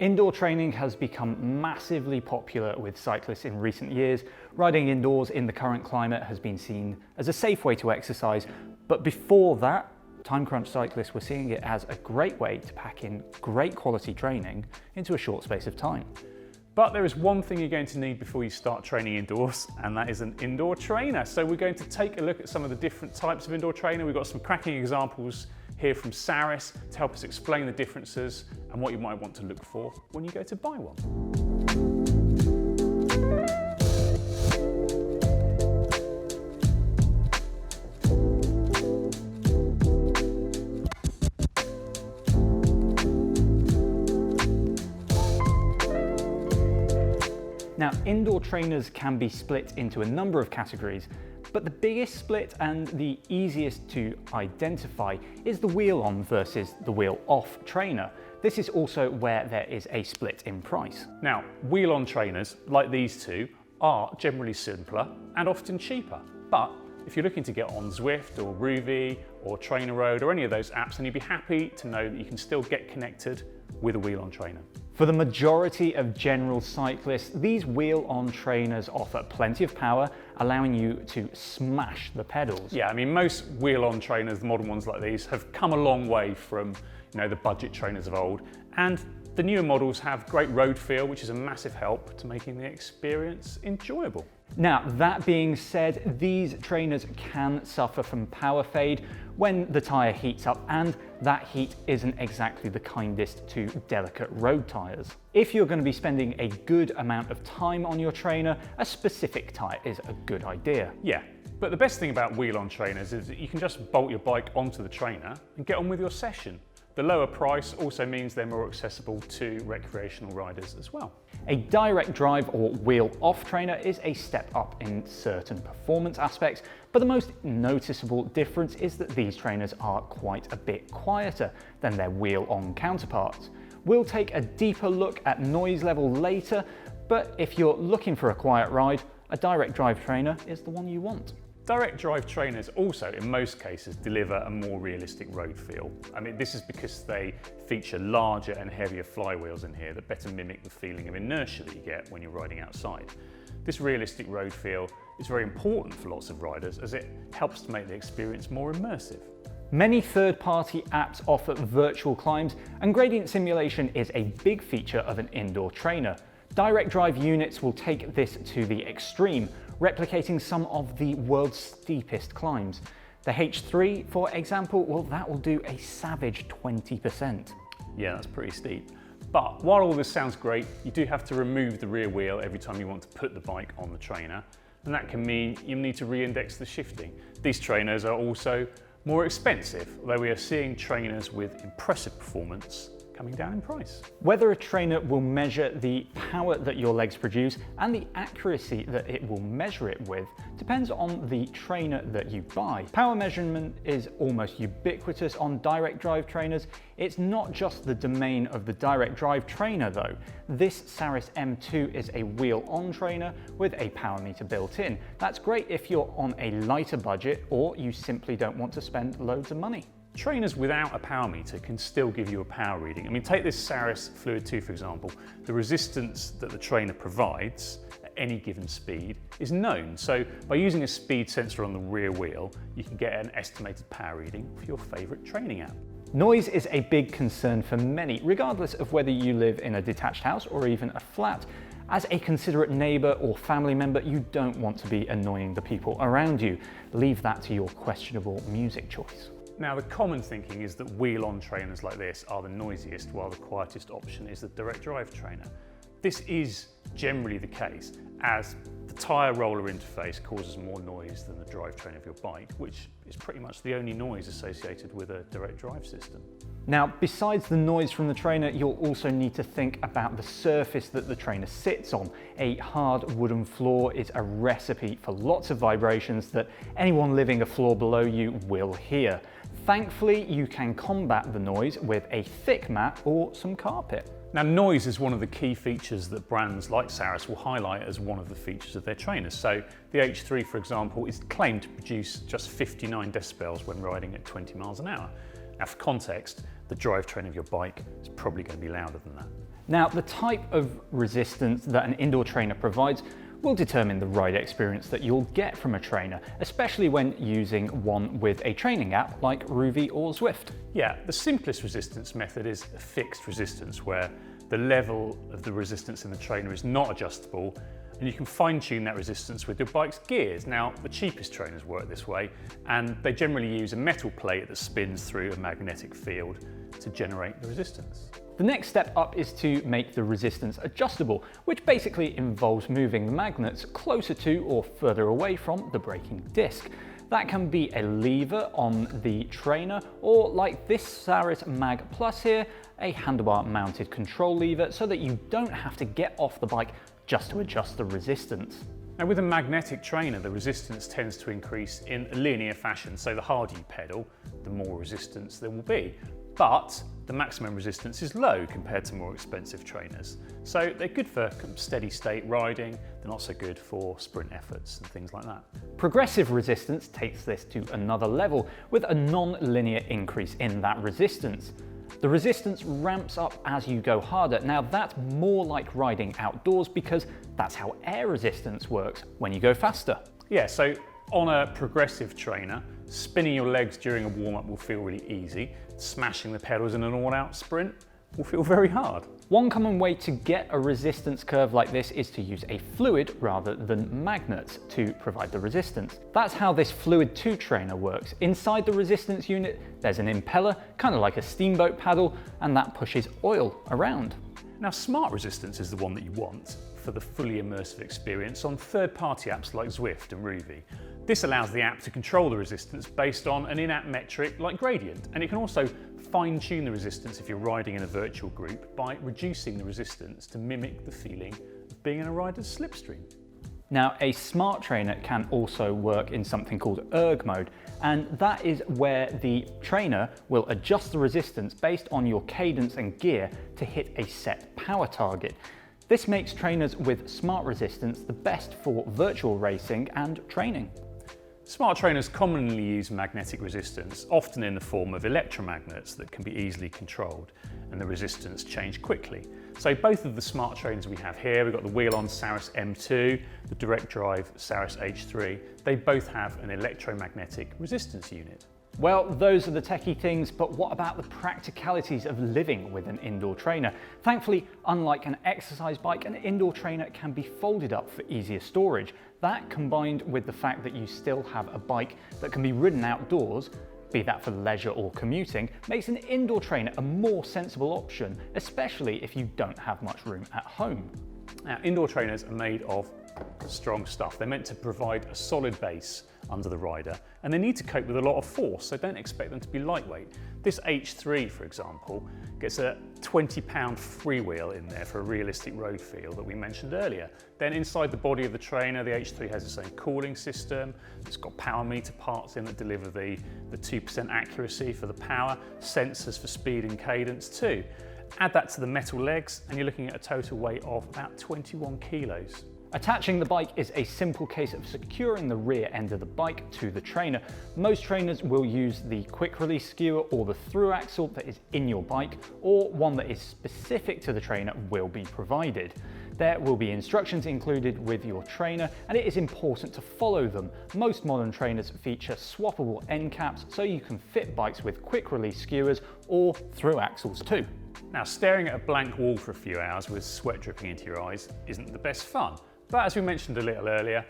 Indoor training has become massively popular with cyclists in recent years. Riding indoors in the current climate has been seen as a safe way to exercise, but before that, time crunch cyclists were seeing it as a great way to pack in great quality training into a short space of time. But there is one thing you're going to need before you start training indoors, and that is an indoor trainer. So we're going to take a look at some of the different types of indoor trainer. We've got some cracking examples here from Saris to help us explain the differences and what you might want to look for when you go to buy one. Now, indoor trainers can be split into a number of categories, but the biggest split and the easiest to identify is the wheel-on versus the wheel-off trainer. This is also where there is a split in price. Now, wheel-on trainers, like these two, are generally simpler and often cheaper. But if you're looking to get on Zwift or Ruvi or Trainer Road or any of those apps, then you'd be happy to know that you can still get connected with a wheel-on trainer. For the majority of general cyclists, these wheel-on trainers offer plenty of power, allowing you to smash the pedals. Yeah, I mean, most wheel-on trainers, the modern ones like these, have come a long way from, the budget trainers of old. And the newer models have great road feel, which is a massive help to making the experience enjoyable. Now, that being said, these trainers can suffer from power fade when the tyre heats up, and that heat isn't exactly the kindest to delicate road tyres. If you're going to be spending a good amount of time on your trainer, a specific tyre is a good idea. Yeah, but the best thing about wheel-on trainers is that you can just bolt your bike onto the trainer and get on with your session. The lower price also means they're more accessible to recreational riders as well. A direct drive or wheel-off trainer is a step up in certain performance aspects, but the most noticeable difference is that these trainers are quite a bit quieter than their wheel-on counterparts. We'll take a deeper look at noise level later, but if you're looking for a quiet ride, a direct drive trainer is the one you want. Direct drive trainers also, in most cases, deliver a more realistic road feel. I mean, this is because they feature larger and heavier flywheels in here that better mimic the feeling of inertia that you get when you're riding outside. This realistic road feel is very important for lots of riders as it helps to make the experience more immersive. Many third-party apps offer virtual climbs, and gradient simulation is a big feature of an indoor trainer. Direct drive units will take this to the extreme, replicating some of the world's steepest climbs. The H3, for example, well, that will do a savage 20%. Yeah, that's pretty steep. But while all this sounds great, you do have to remove the rear wheel every time you want to put the bike on the trainer, and that can mean you need to re-index the shifting. These trainers are also more expensive, although we are seeing trainers with impressive performance coming down in price. Whether a trainer will measure the power that your legs produce and the accuracy that it will measure it with depends on the trainer that you buy. Power measurement is almost ubiquitous on direct drive trainers. It's not just the domain of the direct drive trainer though. This Saris M2 is a wheel-on trainer with a power meter built in. That's great if you're on a lighter budget or you simply don't want to spend loads of money. Trainers without a power meter can still give you a power reading. I mean, take this Saris Fluid 2 for example. The resistance that the trainer provides at any given speed is known. So by using a speed sensor on the rear wheel, you can get an estimated power reading for your favorite training app. Noise is a big concern for many, regardless of whether you live in a detached house or even a flat. As a considerate neighbour or family member, you don't want to be annoying the people around you. Leave that to your questionable music choice. Now, the common thinking is that wheel-on trainers like this are the noisiest, while the quietest option is the direct drive trainer. This is generally the case, as the tyre roller interface causes more noise than the drivetrain of your bike, which is pretty much the only noise associated with a direct drive system. Now, besides the noise from the trainer, you'll also need to think about the surface that the trainer sits on. A hard wooden floor is a recipe for lots of vibrations that anyone living a floor below you will hear. Thankfully, you can combat the noise with a thick mat or some carpet. Now, noise is one of the key features that brands like Saris will highlight as one of the features of their trainers. So the H3, for example, is claimed to produce just 59 decibels when riding at 20 miles an hour. Now, for context, the drivetrain of your bike is probably going to be louder than that. Now, the type of resistance that an indoor trainer provides will determine the ride experience that you'll get from a trainer, especially when using one with a training app like Rouvy or Zwift. Yeah, the simplest resistance method is a fixed resistance where the level of the resistance in the trainer is not adjustable, and you can fine-tune that resistance with your bike's gears. Now, the cheapest trainers work this way, and they generally use a metal plate that spins through a magnetic field to generate the resistance. The next step up is to make the resistance adjustable, which basically involves moving the magnets closer to or further away from the braking disc. That can be a lever on the trainer, or like this Saris Mag Plus here, a handlebar mounted control lever so that you don't have to get off the bike just to adjust the resistance. Now, with a magnetic trainer, the resistance tends to increase in a linear fashion, so the harder you pedal, the more resistance there will be. But the maximum resistance is low compared to more expensive trainers. So they're good for steady state riding, they're not so good for sprint efforts and things like that. Progressive resistance takes this to another level with a non-linear increase in that resistance. The resistance ramps up as you go harder. Now that's more like riding outdoors because that's how air resistance works when you go faster. Yeah, so on a progressive trainer, spinning your legs during a warm-up will feel really easy. Smashing the pedals in an all-out sprint will feel very hard. One common way to get a resistance curve like this is to use a fluid rather than magnets to provide the resistance. That's how this Fluid 2 trainer works. Inside the resistance unit, there's an impeller, kind of like a steamboat paddle, and that pushes oil around. Now, smart resistance is the one that you want for the fully immersive experience on third-party apps like Zwift and Rouvy. This allows the app to control the resistance based on an in-app metric like gradient, and it can also fine-tune the resistance if you're riding in a virtual group by reducing the resistance to mimic the feeling of being in a rider's slipstream. Now, a smart trainer can also work in something called erg mode, and that is where the trainer will adjust the resistance based on your cadence and gear to hit a set power target. This makes trainers with smart resistance the best for virtual racing and training. Smart trainers commonly use magnetic resistance, often in the form of electromagnets that can be easily controlled, and the resistance change quickly. So both of the smart trainers we have here, we've got the wheel-on Saris M2, the direct drive Saris H3, they both have an electromagnetic resistance unit. Well, those are the techie things, but what about the practicalities of living with an indoor trainer? Thankfully, unlike an exercise bike, an indoor trainer can be folded up for easier storage. That, combined with the fact that you still have a bike that can be ridden outdoors, be that for leisure or commuting, makes an indoor trainer a more sensible option, especially if you don't have much room at home. Now, indoor trainers are made of strong stuff. They're meant to provide a solid base under the rider, and they need to cope with a lot of force, so don't expect them to be lightweight. This H3, for example, gets a 20-pound freewheel in there for a realistic road feel that we mentioned earlier. Then inside the body of the trainer, the H3 has its own cooling system. It's got power meter parts in that deliver the 2% accuracy for the power, sensors for speed and cadence too. Add that to the metal legs, and you're looking at a total weight of about 21 kilos. Attaching the bike is a simple case of securing the rear end of the bike to the trainer. Most trainers will use the quick release skewer or the through axle that is in your bike, or one that is specific to the trainer will be provided. There will be instructions included with your trainer, and it is important to follow them. Most modern trainers feature swappable end caps, so you can fit bikes with quick release skewers or through axles too. Now, staring at a blank wall for a few hours with sweat dripping into your eyes isn't the best fun. But as we mentioned a little earlier,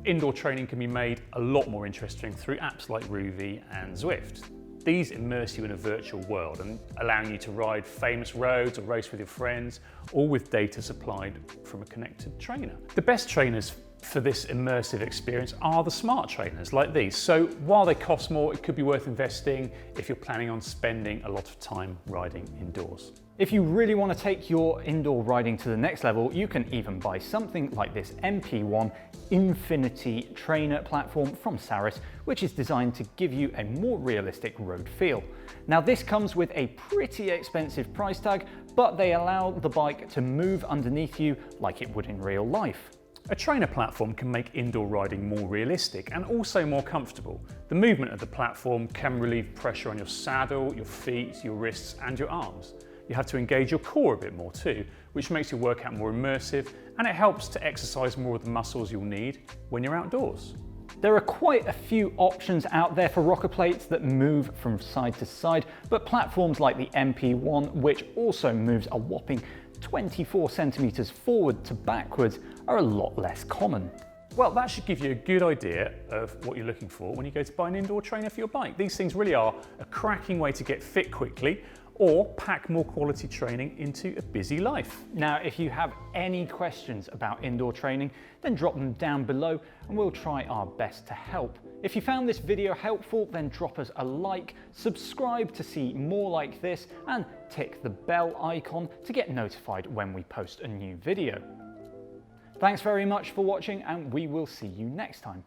indoor training can be made a lot more interesting through apps like Rouvy and Zwift. These immerse you in a virtual world and allowing you to ride famous roads or race with your friends, all with data supplied from a connected trainer. The best trainers for this immersive experience are the smart trainers like these. So while they cost more, it could be worth investing if you're planning on spending a lot of time riding indoors. If you really want to take your indoor riding to the next level, you can even buy something like this MP1 Infinity trainer platform from Saris, which is designed to give you a more realistic road feel. Now, this comes with a pretty expensive price tag, but they allow the bike to move underneath you like it would in real life. A trainer platform can make indoor riding more realistic and also more comfortable. The movement of the platform can relieve pressure on your saddle, your feet, your wrists and your arms. You have to engage your core a bit more too, which makes your workout more immersive, and it helps to exercise more of the muscles you'll need when you're outdoors. There are quite a few options out there for rocker plates that move from side to side, but platforms like the MP1, which also moves a whopping 24 centimeters forward to backwards, are a lot less common. Well, that should give you a good idea of what you're looking for when you go to buy an indoor trainer for your bike. These things really are a cracking way to get fit quickly or pack more quality training into a busy life. Now, if you have any questions about indoor training, then drop them down below and we'll try our best to help. If you found this video helpful, then drop us a like, subscribe to see more like this, and tick the bell icon to get notified when we post a new video. Thanks very much for watching, and we will see you next time.